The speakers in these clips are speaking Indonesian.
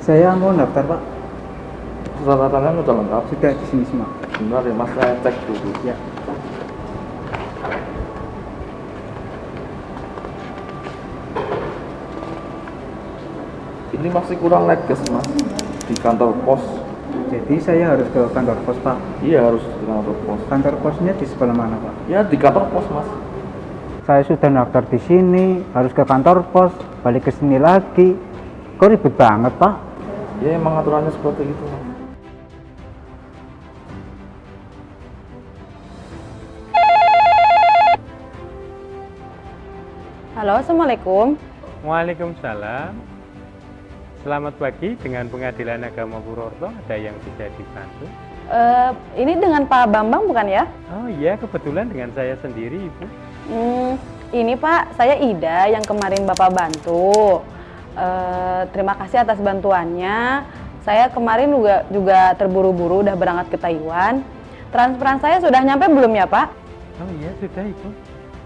Saya mau daftar, Pak. Persyaratannya udah lengkap. Sudah di sini semua. Sebentar ya Mas, saya cek dulu. Ya. Ini masih kurang leges Mas, di kantor pos. Jadi saya harus ke kantor pos, Pak. Iya, harus di kantor pos. Kantor posnya di sebelah mana, Pak? Ya, di kantor pos Mas. Saya sudah daftar di sini, harus ke kantor pos, balik ke sini lagi. Kok ribet banget, Pak? Ya, emang aturannya seperti itu Mas. Halo, Assalamualaikum. Waalaikumsalam. Selamat pagi, dengan Pengadilan Agama Purwokerto, ada yang bisa dibantu? Ini dengan Pak Bambang bukan ya? Oh iya, kebetulan dengan saya sendiri, Ibu. Ini Pak, saya Ida yang kemarin Bapak bantu. Terima kasih atas bantuannya. Saya kemarin juga terburu-buru udah berangkat ke Taiwan. Transferan saya sudah nyampe belum ya Pak? Oh iya, sudah Ibu.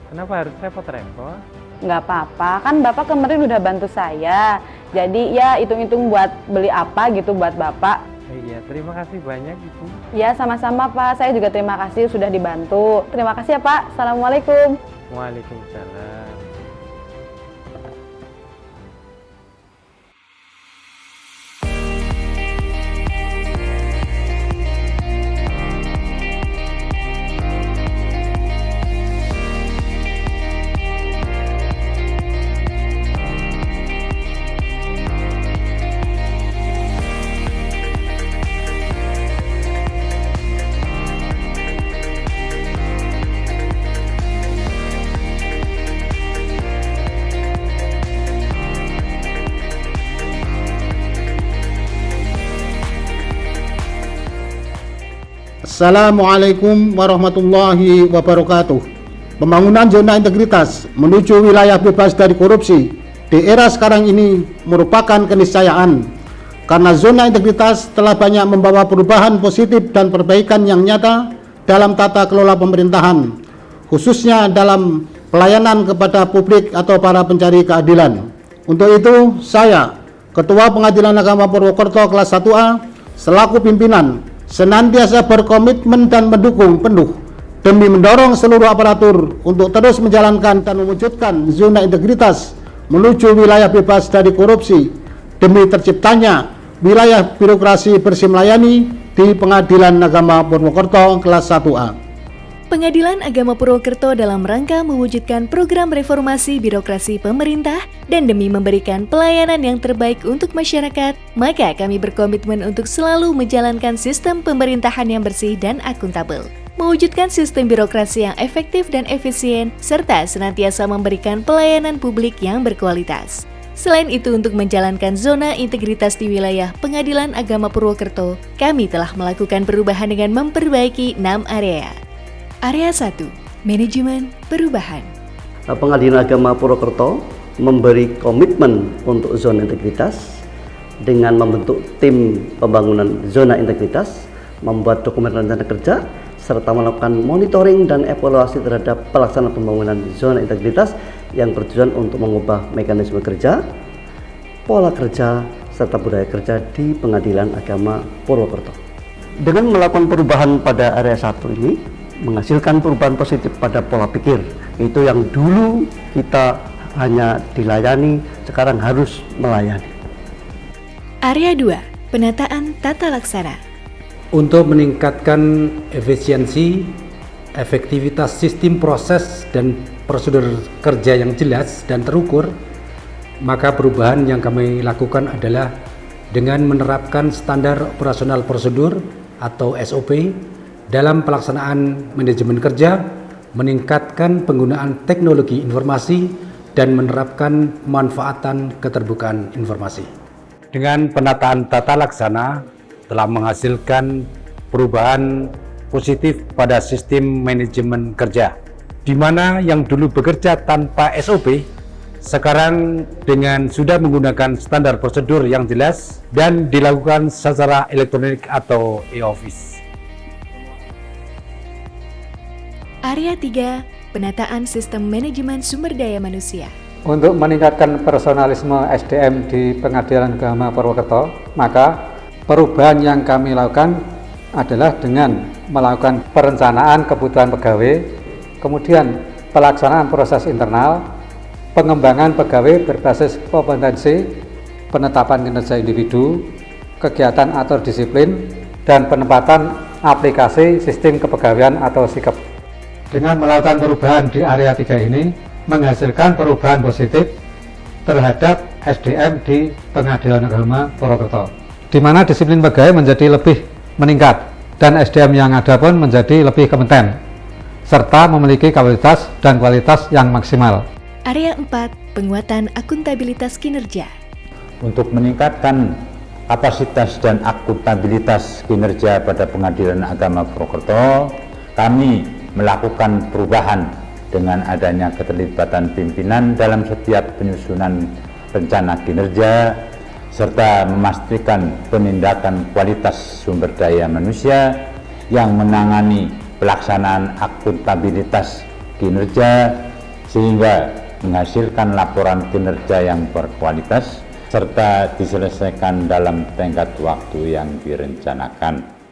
Kenapa harus repot-repot? Nggak apa-apa, kan Bapak kemarin udah bantu saya. Jadi ya hitung-hitung buat beli apa gitu buat Bapak. Iya, terima kasih banyak Ibu. Ya sama-sama Pak, saya juga terima kasih sudah dibantu. Terima kasih ya Pak, Assalamualaikum. Waalaikumsalam. Assalamualaikum warahmatullahi wabarakatuh. Pembangunan zona integritas menuju wilayah bebas dari korupsi di era sekarang ini merupakan keniscayaan, karena zona integritas telah banyak membawa perubahan positif dan perbaikan yang nyata dalam tata kelola pemerintahan, khususnya dalam pelayanan kepada publik atau para pencari keadilan. Untuk itu, saya, Ketua Pengadilan Agama Purwokerto kelas 1A, selaku pimpinan, senantiasa berkomitmen dan mendukung penuh demi mendorong seluruh aparatur untuk terus menjalankan dan mewujudkan zona integritas menuju wilayah bebas dari korupsi demi terciptanya wilayah birokrasi bersih melayani di Pengadilan Agama Purwokerto kelas 1A. Pengadilan Agama Purwokerto dalam rangka mewujudkan program reformasi birokrasi pemerintah dan demi memberikan pelayanan yang terbaik untuk masyarakat, maka kami berkomitmen untuk selalu menjalankan sistem pemerintahan yang bersih dan akuntabel, mewujudkan sistem birokrasi yang efektif dan efisien, serta senantiasa memberikan pelayanan publik yang berkualitas. Selain itu, untuk menjalankan zona integritas di wilayah Pengadilan Agama Purwokerto, kami telah melakukan perubahan dengan memperbaiki 6 area. Area 1, Manajemen Perubahan. Pengadilan Agama Purwokerto memberi komitmen untuk zona integritas dengan membentuk tim pembangunan zona integritas, membuat dokumen rencana kerja, serta melakukan monitoring dan evaluasi terhadap pelaksanaan pembangunan zona integritas yang bertujuan untuk mengubah mekanisme kerja, pola kerja, serta budaya kerja di Pengadilan Agama Purwokerto. Dengan melakukan perubahan pada area 1 ini, menghasilkan perubahan positif pada pola pikir. Itu yang dulu kita hanya dilayani, sekarang harus melayani. Area 2, Penataan Tata Laksana. Untuk meningkatkan efisiensi, efektivitas sistem proses dan prosedur kerja yang jelas dan terukur, maka perubahan yang kami lakukan adalah dengan menerapkan standar operasional prosedur atau SOP dalam pelaksanaan manajemen kerja, meningkatkan penggunaan teknologi informasi, dan menerapkan pemanfaatan keterbukaan informasi. Dengan penataan tata laksana telah menghasilkan perubahan positif pada sistem manajemen kerja, di mana yang dulu bekerja tanpa SOP, sekarang dengan sudah menggunakan standar prosedur yang jelas dan dilakukan secara elektronik atau e-office. Area 3, Penataan Sistem Manajemen Sumber Daya Manusia. Untuk meningkatkan personalisme SDM di Pengadilan Agama Purwokerto, maka perubahan yang kami lakukan adalah dengan melakukan perencanaan kebutuhan pegawai, kemudian pelaksanaan proses internal, pengembangan pegawai berbasis kompetensi, penetapan kinerja individu, kegiatan atur disiplin, dan penempatan aplikasi sistem kepegawaian atau SIKEP. Dengan melakukan perubahan di area 3 ini, menghasilkan perubahan positif terhadap SDM di Pengadilan Agama Purwokerto, di mana disiplin pegawai menjadi lebih meningkat dan SDM yang ada pun menjadi lebih kompeten serta memiliki kualitas dan kualitas yang maksimal. Area 4, penguatan akuntabilitas kinerja. Untuk meningkatkan kapasitas dan akuntabilitas kinerja pada Pengadilan Agama Purwokerto, kami melakukan perubahan dengan adanya keterlibatan pimpinan dalam setiap penyusunan rencana kinerja, serta memastikan penindakan kualitas sumber daya manusia yang menangani pelaksanaan akuntabilitas kinerja sehingga menghasilkan laporan kinerja yang berkualitas serta diselesaikan dalam tenggat waktu yang direncanakan.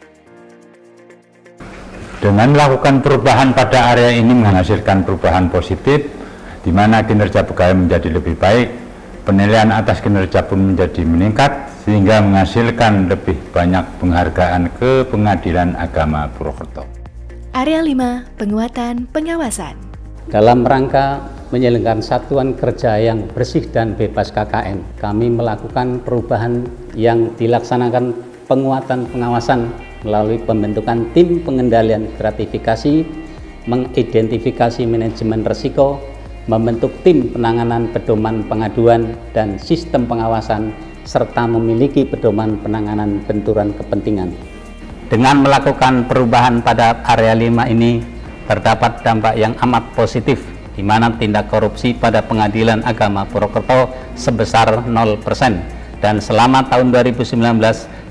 Dengan melakukan perubahan pada area ini menghasilkan perubahan positif, di mana kinerja pegawai menjadi lebih baik, penilaian atas kinerja pun menjadi meningkat, sehingga menghasilkan lebih banyak penghargaan ke Pengadilan Agama Purwokerto. Area 5, penguatan pengawasan. Dalam rangka menyelenggarakan satuan kerja yang bersih dan bebas KKN, kami melakukan perubahan yang dilaksanakan penguatan pengawasan melalui pembentukan tim pengendalian gratifikasi, mengidentifikasi manajemen risiko, membentuk tim penanganan pedoman pengaduan dan sistem pengawasan, serta memiliki pedoman penanganan benturan kepentingan. Dengan melakukan perubahan pada area 5 ini, terdapat dampak yang amat positif, di mana tindak korupsi pada Pengadilan Agama Purwokerto sebesar 0%, dan selama tahun 2019,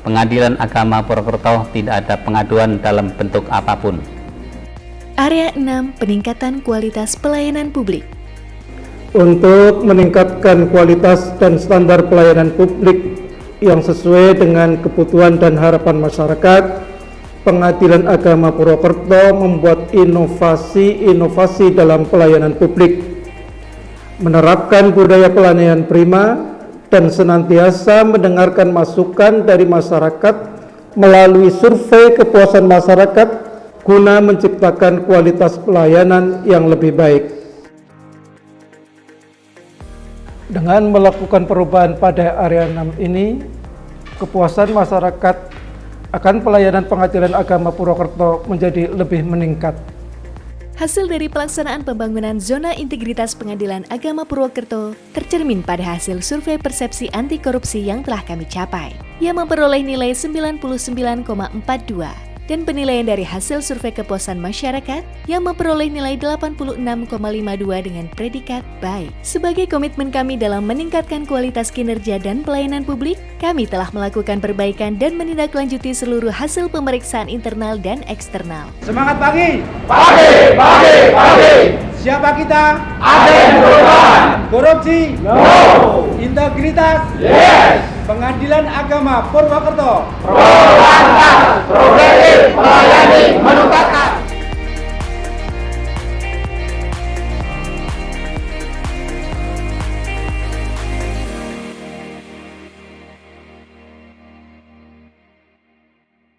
Pengadilan Agama Purwokerto tidak ada pengaduan dalam bentuk apapun. Area 6, peningkatan kualitas pelayanan publik. Untuk meningkatkan kualitas dan standar pelayanan publik yang sesuai dengan kebutuhan dan harapan masyarakat, Pengadilan Agama Purwokerto membuat inovasi dalam pelayanan publik, menerapkan budaya pelayanan prima, dan senantiasa mendengarkan masukan dari masyarakat melalui survei kepuasan masyarakat guna menciptakan kualitas pelayanan yang lebih baik. Dengan melakukan perubahan pada area 6 ini, kepuasan masyarakat akan pelayanan Pengadilan Agama Purwokerto menjadi lebih meningkat. Hasil dari pelaksanaan pembangunan zona integritas Pengadilan Agama Purwokerto tercermin pada hasil survei persepsi anti korupsi yang telah kami capai, yang memperoleh nilai 99,42, dan penilaian dari hasil survei kepuasan masyarakat yang memperoleh nilai 86,52 dengan predikat baik. Sebagai komitmen kami dalam meningkatkan kualitas kinerja dan pelayanan publik, kami telah melakukan perbaikan dan menindaklanjuti seluruh hasil pemeriksaan internal dan eksternal. Semangat pagi! Pagi, pagi, pagi! Siapa kita? Agen perubahan! Korupsi? No! Integritas? Yes! Pengadilan Agama Purwokerto. Pro lantas, progresif, melayani, menuntaskan.